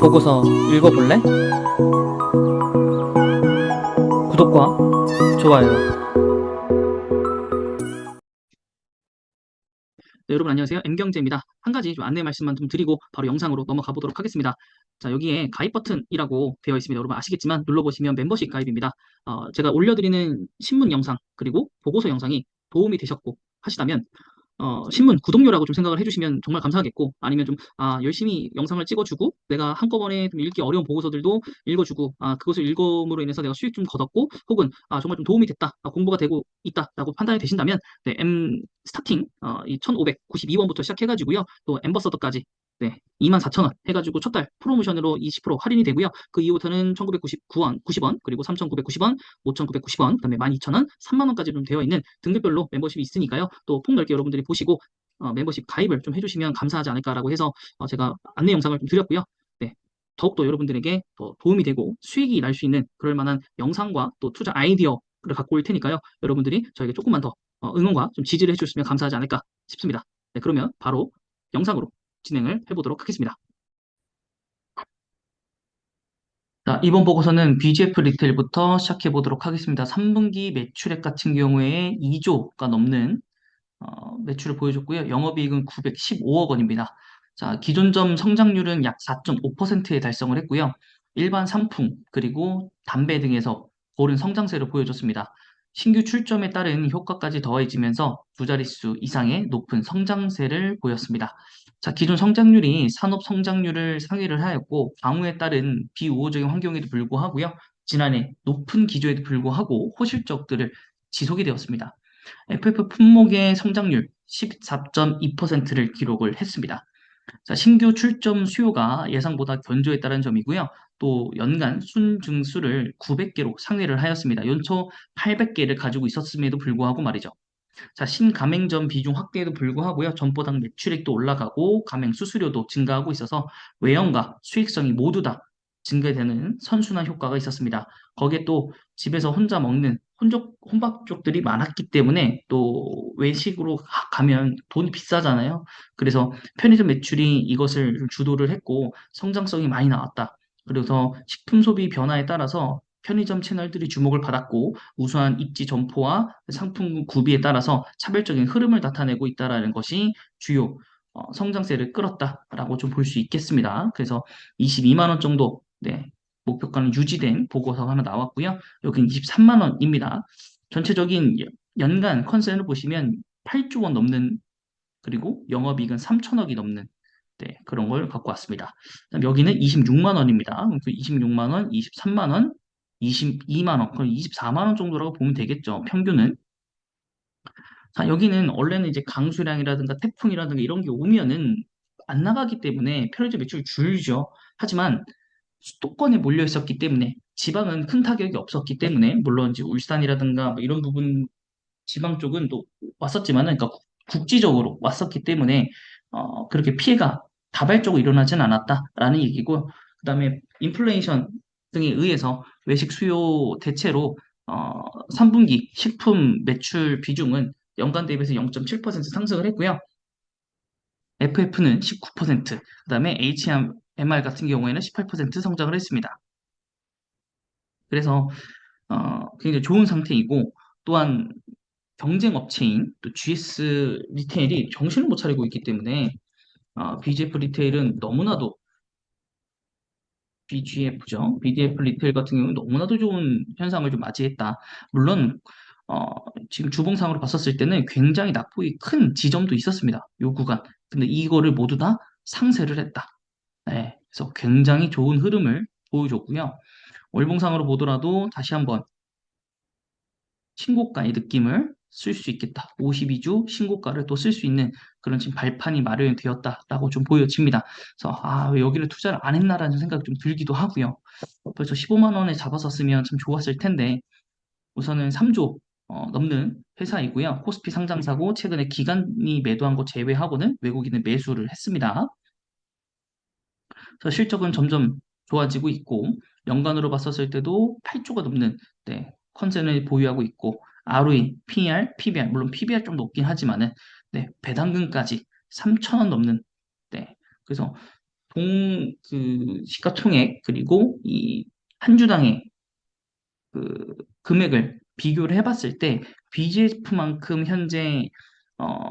보고서 읽어볼래? 구독과 좋아요. 네, 여러분 안녕하세요. M경제입니다. 한 가지 좀 안내 말씀만 좀 드리고 바로 영상으로 넘어가 보도록 하겠습니다. 자, 여기에 가입 버튼이라고 되어 있습니다. 여러분 아시겠지만 눌러보시면 멤버십 가입입니다. 제가 올려드리는 신문 영상 그리고 보고서 영상이 도움이 되셨고 하시다면 신문 구독료라고 좀 생각을 해주시면 정말 감사하겠고, 아니면 좀, 열심히 영상을 찍어주고, 내가 한꺼번에 좀 읽기 어려운 보고서들도 읽어주고, 그것을 읽음으로 인해서 내가 수익 좀 거뒀고, 혹은, 정말 좀 도움이 됐다, 공부가 되고 있다라고 판단이 되신다면, 네, M 스타팅, 이 1592원부터 시작해가지고요, 또 엠버서더까지, 네, 24,000원 해가지고 첫 달 프로모션으로 20% 할인이 되고요. 그 이후부터는 1,999원, 90원, 그리고 3,990원, 5,990원, 그다음에 12,000원, 3만 원까지 좀 되어 있는 등급별로 멤버십이 있으니까요. 또 폭넓게 여러분들이 보시고 멤버십 가입을 좀 해주시면 감사하지 않을까라고 해서 제가 안내 영상을 좀 드렸고요. 네, 더욱더 여러분들에게 더 도움이 되고 수익이 날 수 있는 그럴 만한 영상과 또 투자 아이디어를 갖고 올 테니까요. 여러분들이 저에게 조금만 더 응원과 좀 지지를 해주시면 감사하지 않을까 싶습니다. 네, 그러면 바로 영상으로 진행을 해보도록 하겠습니다. 자, 이번 보고서는 BGF 리테일부터 시작해 보도록 하겠습니다. 3분기 매출액 같은 경우에 2조가 넘는 매출을 보여줬고요. 영업이익은 915억 원입니다. 자, 기존점 성장률은 약 4.5%에 달성을 했고요. 일반 상품 그리고 담배 등에서 고른 성장세를 보여줬습니다. 신규 출점에 따른 효과까지 더해지면서 두 자릿수 이상의 높은 성장세를 보였습니다. 자, 기존 성장률이 산업 성장률을 상회를 하였고 방우에 따른 비우호적인 환경에도 불구하고요. 지난해 높은 기조에도 불구하고 호실적들을 지속이 되었습니다. FF 품목의 성장률 14.2%를 기록을 했습니다. 자, 신규 출점 수요가 예상보다 견조했다는 점이고요. 또 연간 순증수를 900개로 상회를 하였습니다. 연초 800개를 가지고 있었음에도 불구하고 말이죠. 자, 신가맹점 비중 확대에도 불구하고요. 점포당 매출액도 올라가고 가맹 수수료도 증가하고 있어서 외형과 수익성이 모두 다 증가되는 선순환 효과가 있었습니다. 거기에 또 집에서 혼자 먹는 혼밥족들이 많았기 때문에 또 외식으로 가면 돈이 비싸잖아요. 그래서 편의점 매출이 이것을 좀 주도를 했고 성장성이 많이 나왔다. 그래서 식품 소비 변화에 따라서 편의점 채널들이 주목을 받았고 우수한 입지 점포와 상품 구비에 따라서 차별적인 흐름을 나타내고 있다라는 것이 주요 성장세를 끌었다라고 좀 볼 수 있겠습니다. 그래서 22만 원 정도 네, 목표가는 유지된 보고서가 하나 나왔고요. 여기는 23만 원입니다. 전체적인 연간 컨센을 보시면 8조 원 넘는 그리고 영업이익은 3천억이 넘는 네, 그런 걸 갖고 왔습니다. 그다음 여기는 26만 원입니다. 그 26만 원, 23만 원, 22만 원, 그럼 24만 원 정도라고 보면 되겠죠. 평균은. 자, 여기는 원래는 이제 강수량이라든가 태풍이라든가 이런 게 오면은 안 나가기 때문에 편의점 매출이 줄죠. 하지만 수도권에 몰려 있었기 때문에 지방은 큰 타격이 없었기 때문에 물론 이제 울산이라든가 뭐 이런 부분 지방 쪽은 또 왔었지만은 그러니까 국지적으로 왔었기 때문에 그렇게 피해가 다발적으로 일어나진 않았다라는 얘기고 그다음에 인플레이션 등에 의해서 외식 수요 대체로 3분기 식품 매출 비중은 연간 대비해서 0.7% 상승을 했고요. FF는 19%, 그다음에 HMR 같은 경우에는 18% 성장을 했습니다. 그래서 굉장히 좋은 상태이고 또한 경쟁 업체인 또 GS 리테일이 정신을 못 차리고 있기 때문에 BGF 리테일은 너무나도 BGF죠. BDF 리테일 같은 경우는 너무나도 좋은 현상을 좀 맞이했다. 물론 어, 지금 주봉상으로 봤었을 때는 굉장히 낙폭이 큰 지점도 있었습니다. 요 구간. 근데 이거를 모두 다 상쇄를 했다. 네, 그래서 굉장히 좋은 흐름을 보여줬고요. 월봉상으로 보더라도 다시 한번 신고가의 느낌을 쓸 수 있겠다. 52주 신고가를 또 쓸 수 있는 그런 지금 발판이 마련이 되었다라고 좀 보여집니다. 그래서 왜 여기를 투자를 안 했나라는 생각이 좀 들기도 하고요. 벌써 15만 원에 잡았었으면 참 좋았을 텐데 우선은 3조 넘는 회사이고요. 코스피 상장사고 최근에 기관이 매도한 거 제외하고는 외국인은 매수를 했습니다. 그래서 실적은 점점 좋아지고 있고 연간으로 봤었을 때도 8조가 넘는 네, 컨센을 보유하고 있고 ROE, PER, PBR 물론 PBR 좀 높긴 하지만은 네, 배당금까지 3천원 넘는 네, 그래서 시가총액, 그리고 이 한 주당의 그 금액을 비교를 해봤을 때, BGF만큼 현재, 어,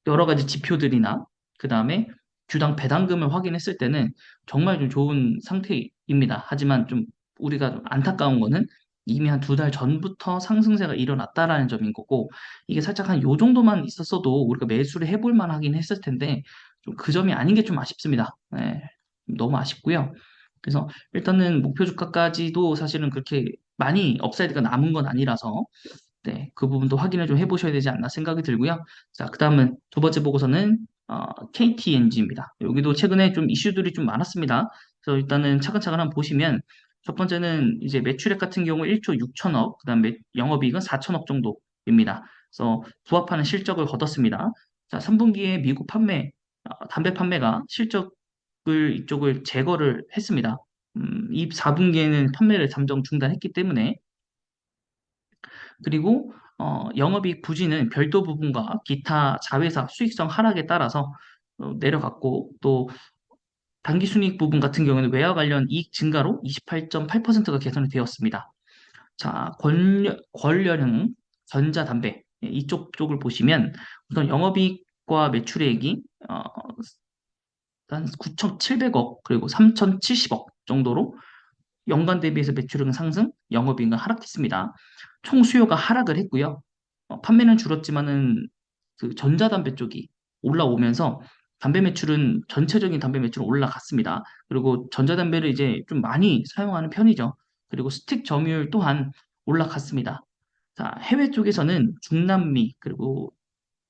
여러 가지 지표들이나 그 다음에 주당 배당금을 확인했을 때는 정말 좀 좋은 상태입니다. 하지만 좀 우리가 좀 안타까운 거는 이미 한 두 달 전부터 상승세가 일어났다라는 점인 거고, 이게 살짝 한 요 정도만 있었어도 우리가 매수를 해볼 만하긴 했을 텐데 좀 그 점이 아닌 게 좀 아쉽습니다. 네, 너무 아쉽고요. 그래서 일단은 목표 주가까지도 사실은 그렇게 많이 업사이드가 남은 건 아니라서, 네, 그 부분도 확인을 좀 해보셔야 되지 않나 생각이 들고요. 자, 그 다음은 두 번째 보고서는 KTNG입니다. 여기도 최근에 좀 이슈들이 좀 많았습니다. 그래서 일단은 차근차근 한번 보시면, 첫 번째는 이제 매출액 같은 경우 1조 6천억, 그 다음에 영업이익은 4천억 정도입니다. 그래서 부합하는 실적을 거뒀습니다. 자, 3분기에 미국 담배 판매가 실적을 이쪽을 제거를 했습니다. 이 4분기에는 판매를 잠정 중단했기 때문에, 그리고 영업이익 부진은 별도 부분과 기타 자회사 수익성 하락에 따라서 내려갔고, 또 당기순이익 부분 같은 경우는 외화 관련 이익 증가로 28.8%가 개선이 되었습니다. 자, 권련형 전자담배, 이쪽 쪽을 보시면 우선 영업이익과 매출액이 한 9,700억 그리고 3,070억 정도로 연간 대비해서 매출액은 상승, 영업이익은 하락했습니다. 총 수요가 하락을 했고요. 판매는 줄었지만은 그 전자담배 쪽이 올라오면서 전체적인 담배 매출은 올라갔습니다. 그리고 전자담배를 이제 좀 많이 사용하는 편이죠. 그리고 스틱 점유율 또한 올라갔습니다. 자, 해외 쪽에서는 중남미 그리고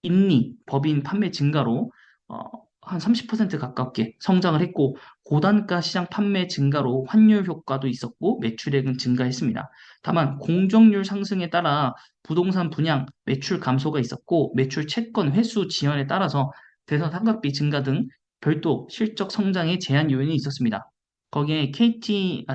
인리, 법인 판매 증가로 어, 한 30% 가깝게 성장을 했고, 고단가 시장 판매 증가로 환율 효과도 있었고 매출액은 증가했습니다. 다만 공정률 상승에 따라 부동산 분양 매출 감소가 있었고, 매출 채권 회수 지연에 따라서 대선 삼각비 증가 등 별도 실적 성장에 제한 요인이 있었습니다. 거기에 KGC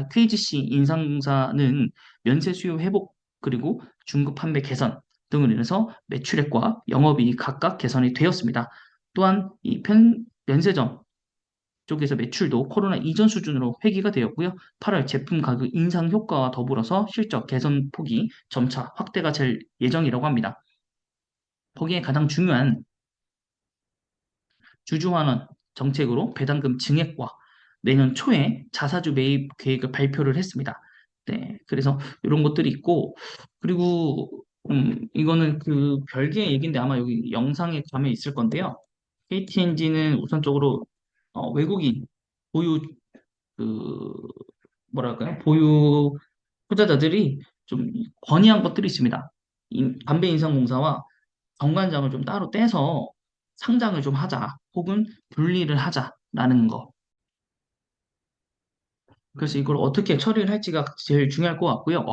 인상공사는 면세 수요 회복 그리고 중국 판매 개선 등을 인해서 매출액과 영업이익 각각 개선이 되었습니다. 또한 면세점 쪽에서 매출도 코로나 이전 수준으로 회귀가 되었고요. 8월 제품 가격 인상 효과와 더불어서 실적 개선 폭이 점차 확대가 될 예정이라고 합니다. 거기에 가장 중요한 주주환원 정책으로 배당금 증액과 내년 초에 자사주 매입 계획을 발표를 했습니다. 네, 그래서 이런 것들이 있고, 그리고 이거는 그 별개의 얘기인데 아마 여기 영상에 가면 있을 건데요. KTNG는 우선적으로 외국인 보유 그 뭐랄까요? 보유 투자자들이 좀 건의한 것들이 있습니다. 담배인상공사와 정관장을 좀 따로 떼서 상장을 좀 하자, 혹은 분리를 하자라는 거. 그래서 이걸 어떻게 처리를 할지가 제일 중요할 것 같고요.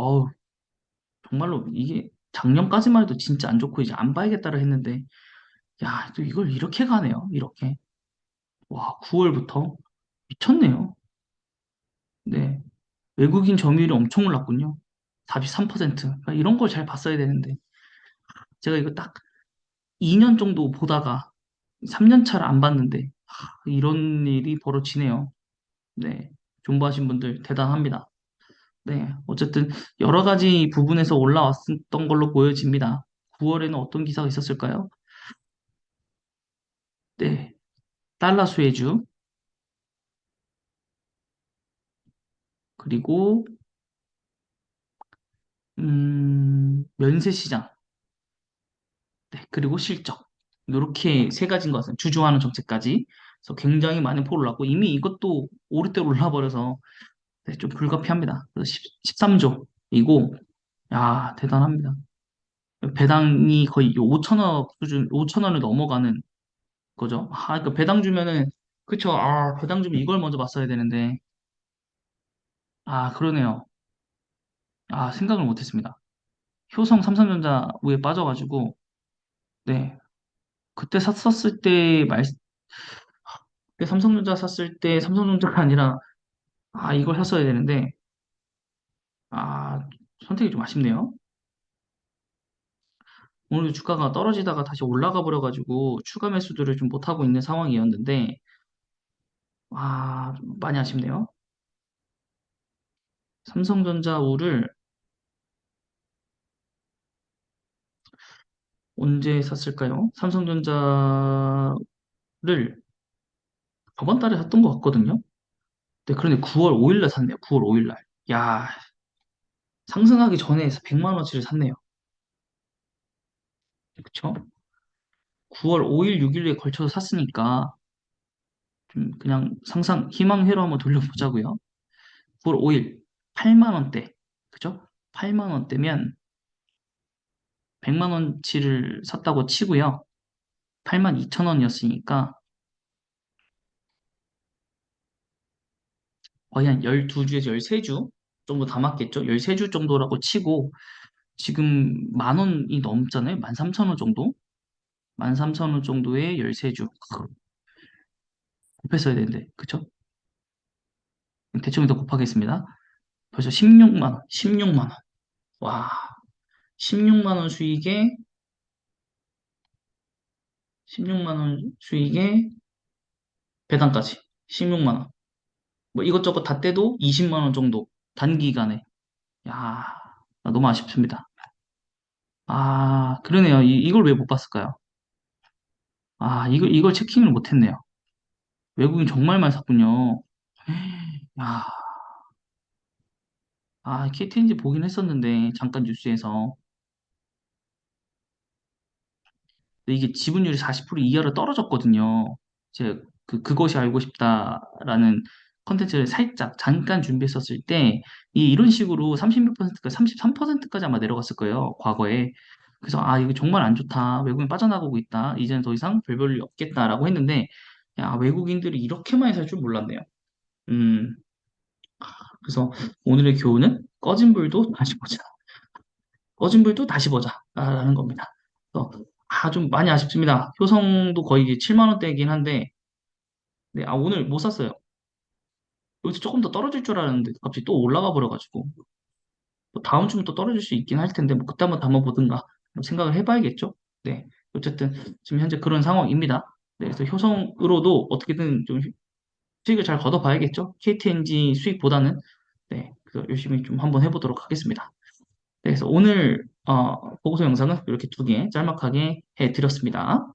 정말로 이게 작년까지만 해도 진짜 안 좋고 이제 안 봐야겠다라 했는데, 야, 또 이걸 이렇게 가네요. 이렇게. 와, 9월부터 미쳤네요. 네. 외국인 점유율이 엄청 올랐군요. 43%. 그러니까 이런 걸 잘 봤어야 되는데. 제가 이거 딱 2년 정도 보다가 3년 차를 안 봤는데, 이런 일이 벌어지네요. 네. 존버하신 분들 대단합니다. 네. 어쨌든 여러 가지 부분에서 올라왔던 걸로 보여집니다. 9월에는 어떤 기사가 있었을까요? 네. 달러 수혜주, 그리고 면세 시장, 네. 그리고 실적. 이렇게 세 가지인 것 같습니다. 주주환원 정책까지. 그래서 굉장히 많은 폭으로 올랐고, 이미 이것도 오르대로 올라버려서 네, 좀 불가피합니다. 그래서 13조이고, 야, 대단합니다. 배당이 거의 5천억 수준, 5천원을 넘어가는 거죠. 그러니까 배당 주면은, 그쵸. 배당 주면 이걸 먼저 봤어야 되는데, 그러네요. 생각을 못했습니다. 효성 삼성전자 우에 빠져가지고, 네. 그때 샀었을 때, 그때 삼성전자 샀을 때 삼성전자가 아니라, 이걸 샀어야 되는데, 선택이 좀 아쉽네요. 오늘 주가가 떨어지다가 다시 올라가 버려가지고, 추가 매수들을 좀 못하고 있는 상황이었는데, 좀 많이 아쉽네요. 삼성전자 우를 언제 샀을까요? 삼성전자를 저번 달에 샀던 것 같거든요. 네, 그런데 9월 5일 날 샀네요. 9월 5일 날. 야, 상승하기 전에 100만 원치를 샀네요. 그쵸? 9월 5일, 6일에 걸쳐서 샀으니까 좀 그냥 상상 희망회로 한번 돌려보자고요. 9월 5일 8만 원대. 그죠? 8만 원대면 100만 원치를 샀다고 치고요. 8만 2천 원이었으니까 거의 한 12주에서 13주 정도 담았겠죠? 13주 정도라고 치고 지금 만 원이 넘잖아요. 13,000원 정도? 13,000원 정도에 13주. 곱했어야 되는데. 그쵸? 대충 더 곱하겠습니다. 벌써 16만 원. 16만 원. 와. 16만 원 수익에 16만 원 수익에 배당까지 16만 원. 뭐 이것저것 다 떼도 20만 원 정도 단기간에. 야, 너무 아쉽습니다. 그러네요. 이걸 왜 못 봤을까요? 이걸 체킹을 못 했네요. 외국인 정말 많이 샀군요. 야, KTNG 보긴 했었는데 잠깐 뉴스에서 근데 이게 지분율이 40% 이하로 떨어졌거든요. 제가 그것이 알고 싶다라는 컨텐츠를 살짝 잠깐 준비했었을 때, 이런 식으로 30몇 퍼센트가 33%까지 아마 내려갔을 거예요, 과거에. 그래서, 이거 정말 안 좋다. 외국인 빠져나가고 있다. 이제는 더 이상 별 볼일 없겠다라고 했는데, 야, 외국인들이 이렇게 많이 살 줄 몰랐네요. 음, 그래서 오늘의 교훈은 꺼진 불도 다시 보자. 꺼진 불도 다시 보자. 라는 겁니다. 그래서 좀 많이 아쉽습니다. 효성도 거의 7만 원대이긴 한데, 네, 오늘 못 샀어요. 여기서 조금 더 떨어질 줄 알았는데, 갑자기 또 올라가 버려가지고, 뭐 다음 주면 또 떨어질 수 있긴 할 텐데, 뭐 그때 한번 담아보든가 생각을 해봐야겠죠? 네. 어쨌든, 지금 현재 그런 상황입니다. 네, 그래서 효성으로도 어떻게든 좀 수익을 잘 걷어봐야겠죠? KTNG 수익보다는, 네, 그래서 열심히 좀 한번 해보도록 하겠습니다. 네, 그래서 오늘, 보고서 영상은 이렇게 두 개 짤막하게 해드렸습니다.